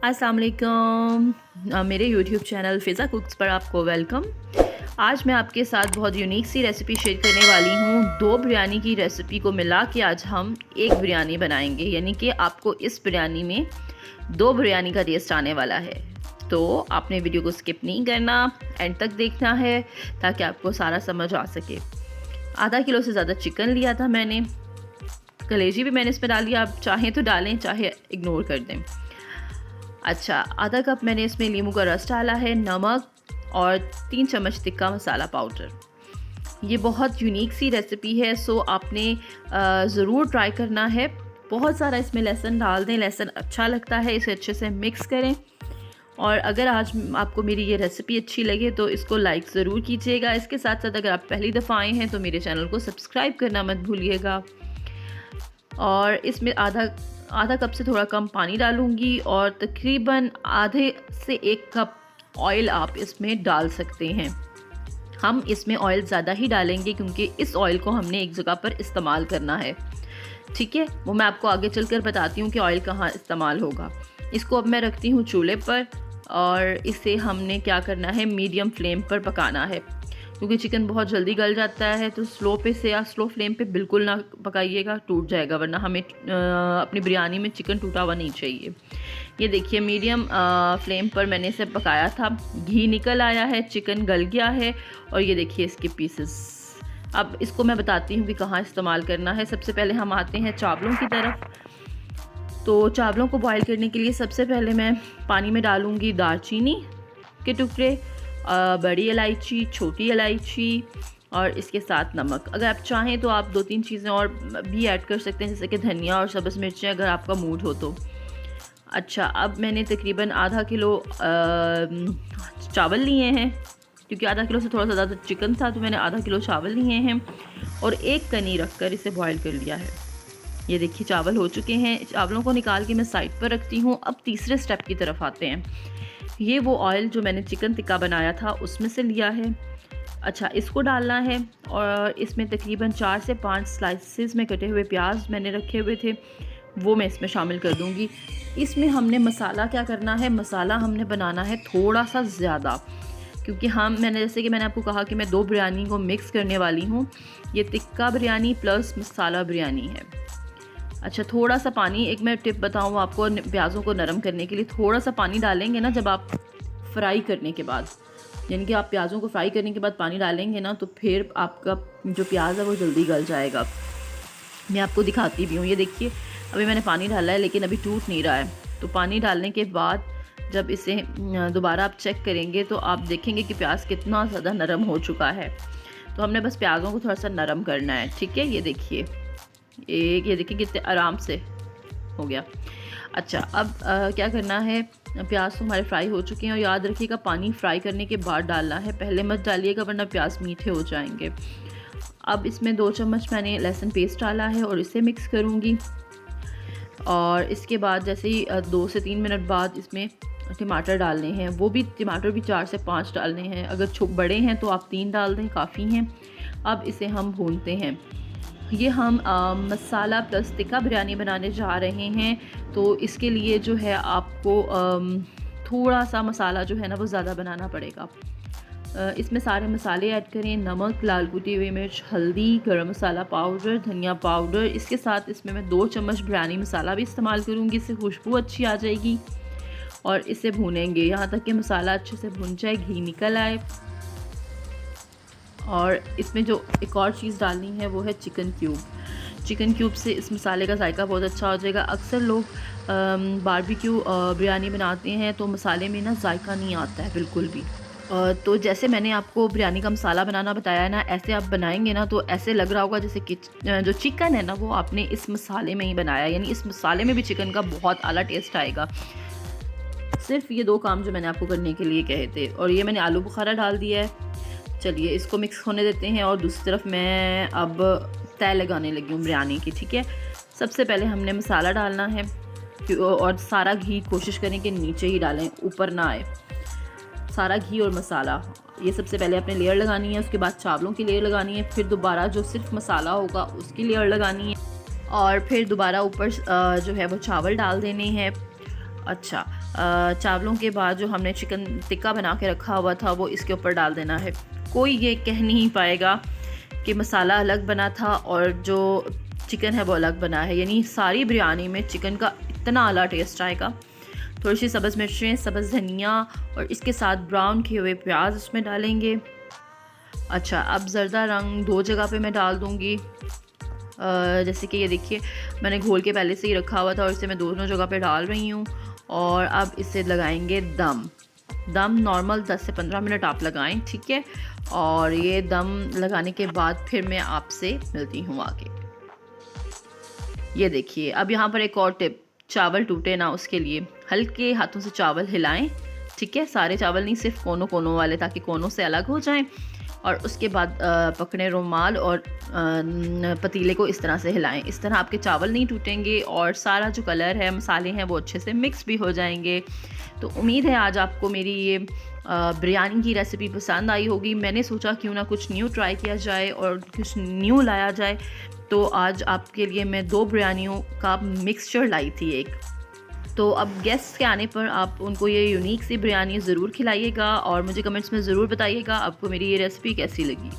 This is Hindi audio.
अस्सलाम वालेकुम। मेरे यूट्यूब चैनल फ़िज़ा कुक्स पर आपको वेलकम। आज मैं आपके साथ बहुत यूनिक सी रेसिपी शेयर करने वाली हूँ। 2 बिरयानी की रेसिपी को मिला के आज हम एक बिरयानी बनाएंगे, यानी कि आपको इस बिरयानी में 2 बिरयानी का टेस्ट आने वाला है। तो आपने वीडियो को स्किप नहीं करना, एंड तक देखना है ताकि आपको सारा समझ आ सके। आधा किलो से ज़्यादा चिकन लिया था मैंने, कलेजी भी मैंने इसमें डाली, आप चाहें तो डालें चाहे इग्नोर कर दें। अच्छा, आधा कप मैंने इसमें नींबू का रस डाला है, नमक और 3 चम्मच तिक्का मसाला पाउडर। ये बहुत यूनिक सी रेसिपी है, सो आपने ज़रूर ट्राई करना है। बहुत सारा इसमें लहसुन डाल दें, लहसुन अच्छा लगता है, इसे अच्छे से मिक्स करें। और अगर आज आपको मेरी ये रेसिपी अच्छी लगे तो इसको लाइक ज़रूर कीजिएगा। इसके साथ साथ अगर आप पहली दफ़ा आए हैं तो मेरे चैनल को सब्सक्राइब करना मत भूलिएगा। और इसमें आधा कप से थोड़ा कम पानी डालूंगी और तकरीबन आधे से 1 कप ऑयल आप इसमें डाल सकते हैं। हम इसमें ऑयल ज़्यादा ही डालेंगे क्योंकि इस ऑयल को हमने एक जगह पर इस्तेमाल करना है, ठीक है। वो मैं आपको आगे चलकर बताती हूँ कि ऑयल कहाँ इस्तेमाल होगा। इसको अब मैं रखती हूँ चूल्हे पर और इसे हमने क्या करना है, मीडियम फ्लेम पर पकाना है क्योंकि चिकन बहुत जल्दी गल जाता है। तो स्लो फ्लेम पे बिल्कुल ना पकाइएगा, टूट जाएगा, वरना हमें अपनी बिरयानी में चिकन टूटा हुआ नहीं चाहिए। ये देखिए मीडियम फ्लेम पर मैंने इसे पकाया था, घी निकल आया है, चिकन गल गया है और ये देखिए इसके पीसेस। अब इसको मैं बताती हूँ कि कहाँ इस्तेमाल करना है। सबसे पहले हम आते हैं चावलों की तरफ। तो चावलों को बॉईल करने के लिए सबसे पहले मैं पानी में डालूँगी दालचीनी के टुकड़े, बड़ी इलायची, छोटी इलायची और इसके साथ नमक। अगर आप चाहें तो आप 2-3 चीज़ें और भी ऐड कर सकते हैं, जैसे कि धनिया और सब्ज़ मिर्चें, अगर आपका मूड हो तो। अच्छा, अब मैंने तकरीबन आधा किलो चावल लिए हैं, क्योंकि आधा किलो से थोड़ा सा ज़्यादा चिकन था तो मैंने आधा किलो चावल लिए हैं और 1 कनी रख कर इसे बॉयल कर लिया है। ये देखिए चावल हो चुके हैं। चावलों को निकाल के मैं साइड पर रखती हूँ। अब तीसरे स्टेप की तरफ आते हैं। ये वो ऑयल जो मैंने चिकन टिक्का बनाया था उसमें से लिया है। अच्छा, इसको डालना है और इसमें तकरीबन 4 से 5 स्लाइसेस में कटे हुए प्याज मैंने रखे हुए थे, वो मैं इसमें शामिल कर दूंगी। इसमें हमने मसाला क्या करना है, मसाला हमने बनाना है थोड़ा सा ज़्यादा, क्योंकि जैसे कि मैंने आपको कहा कि मैं 2 बिरयानी को मिक्स करने वाली हूँ। ये टिक्का बिरयानी प्लस मसाला बिरयानी है। अच्छा, थोड़ा सा पानी, एक मैं टिप बताऊँ आपको प्याज़ों को नरम करने के लिए, थोड़ा सा पानी डालेंगे ना जब आप फ्राई करने के बाद, यानी कि आप प्याज़ों को फ्राई करने के बाद पानी डालेंगे ना तो फिर आपका जो प्याज है वो जल्दी गल जाएगा। मैं आपको दिखाती भी हूँ। ये देखिए अभी मैंने पानी डाला है लेकिन अभी टूट नहीं रहा है। तो पानी डालने के बाद जब इसे दोबारा आप चेक करेंगे तो आप देखेंगे कि प्याज कितना ज़्यादा नरम हो चुका है। तो हमने बस प्याज़ों को थोड़ा सा नरम करना है, ठीक है। ये देखिए ये देखिए कितने आराम से हो गया। अच्छा, अब क्या करना है, प्याज तो हमारे फ्राई हो चुके हैं और याद रखिएगा पानी फ्राई करने के बाद डालना है, पहले मत डालिएगा वरना प्याज मीठे हो जाएंगे। अब इसमें 2 चम्मच मैंने लहसुन पेस्ट डाला है और इसे मिक्स करूँगी। और इसके बाद जैसे ही 2 से 3 मिनट बाद इसमें टमाटर डालने हैं, वो भी टमाटर भी 4 से 5 डालने हैं। अगर बड़े हैं तो आप 3 डाल दें, काफ़ी हैं। अब इसे हम भूनते हैं। ये हम मसाला प्लस टिक्का बिरयानी बनाने जा रहे हैं, तो इसके लिए जो है आपको थोड़ा सा मसाला जो है ना वो ज़्यादा बनाना पड़ेगा। इसमें सारे मसाले ऐड करें, नमक, लाल कुटी हुई मिर्च, हल्दी, गरम मसाला पाउडर, धनिया पाउडर। इसके साथ इसमें मैं 2 चम्मच बिरयानी मसाला भी इस्तेमाल करूँगी, इससे खुशबू अच्छी आ जाएगी। और इसे भूनेंगे यहाँ तक कि मसाला अच्छे से भुन जाए, घी निकल आए। और इसमें जो एक और चीज़ डालनी है वो है चिकन क्यूब। चिकन क्यूब से इस मसाले का जायका बहुत अच्छा हो जाएगा। अक्सर लोग बारबेक्यू बिरयानी बनाते हैं तो मसाले में ना जायका नहीं आता है बिल्कुल भी। तो जैसे मैंने आपको बिरयानी का मसाला बनाना बताया है ना, ऐसे आप बनाएंगे ना तो ऐसे लग रहा होगा जैसे कि जो चिकन है ना वो आपने इस मसाले में ही बनाया, यानी इस मसाले में भी चिकन का बहुत आला टेस्ट आएगा। सिर्फ ये 2 काम जो मैंने आपको करने के लिए कहे थे। और ये मैंने आलू बुखारा डाल दिया है। चलिए इसको मिक्स होने देते हैं और दूसरी तरफ मैं अब तय लगाने लगी हूँ बिरयानी की, ठीक है। सबसे पहले हमने मसाला डालना है और सारा घी कोशिश करें कि नीचे ही डालें, ऊपर ना आए। सारा घी और मसाला ये सबसे पहले अपने लेयर लगानी है, उसके बाद चावलों की लेयर लगानी है, फिर दोबारा जो सिर्फ मसाला होगा उसकी लेयर लगानी है और फिर दोबारा ऊपर जो है वो चावल डाल देने हैं। अच्छा, चावलों के बाद जो हमने चिकन टिक्का बना के रखा हुआ था वो इसके ऊपर डाल देना है। कोई ये कह नहीं पाएगा कि मसाला अलग बना था और जो चिकन है वो अलग बना है, यानी सारी बिरयानी में चिकन का इतना आला टेस्ट आएगा। थोड़ी सी सब्ज़ मिर्चें, सब्ज़ धनिया और इसके साथ ब्राउन किए हुए प्याज उसमें डालेंगे। अच्छा, अब ज़र्दा रंग 2 जगह पे मैं डाल दूँगी। जैसे कि ये देखिए मैंने घोल के पहले से ही रखा हुआ था और इसे मैं दोनों जगह पे डाल रही हूँ। और अब इसे लगाएंगे दम नॉर्मल 10 से 15 मिनट आप लगाएं, ठीक है। और ये दम लगाने के बाद फिर मैं आपसे मिलती हूँ आगे। ये देखिए, अब यहाँ पर एक और टिप, चावल टूटे ना उसके लिए हल्के हाथों से चावल हिलाएं, ठीक है। सारे चावल नहीं, सिर्फ कोनों वाले, ताकि कोनों से अलग हो जाएं। और उसके बाद पकड़े रुमाल और पतीले को इस तरह से हिलाएं। इस तरह आपके चावल नहीं टूटेंगे और सारा जो कलर है, मसाले हैं, वो अच्छे से मिक्स भी हो जाएंगे। तो उम्मीद है आज आपको मेरी ये बिरयानी की रेसिपी पसंद आई होगी। मैंने सोचा क्यों ना कुछ न्यू ट्राई किया जाए और कुछ न्यू लाया जाए। तो आज आपके लिए मैं 2 बिरयानियों का मिक्सचर लाई थी एक। तो अब गेस्ट के आने पर आप उनको ये यूनिक सी बिरयानी ज़रूर खिलाइएगा और मुझे कमेंट्स में ज़रूर बताइएगा आपको मेरी ये रेसिपी कैसी लगी।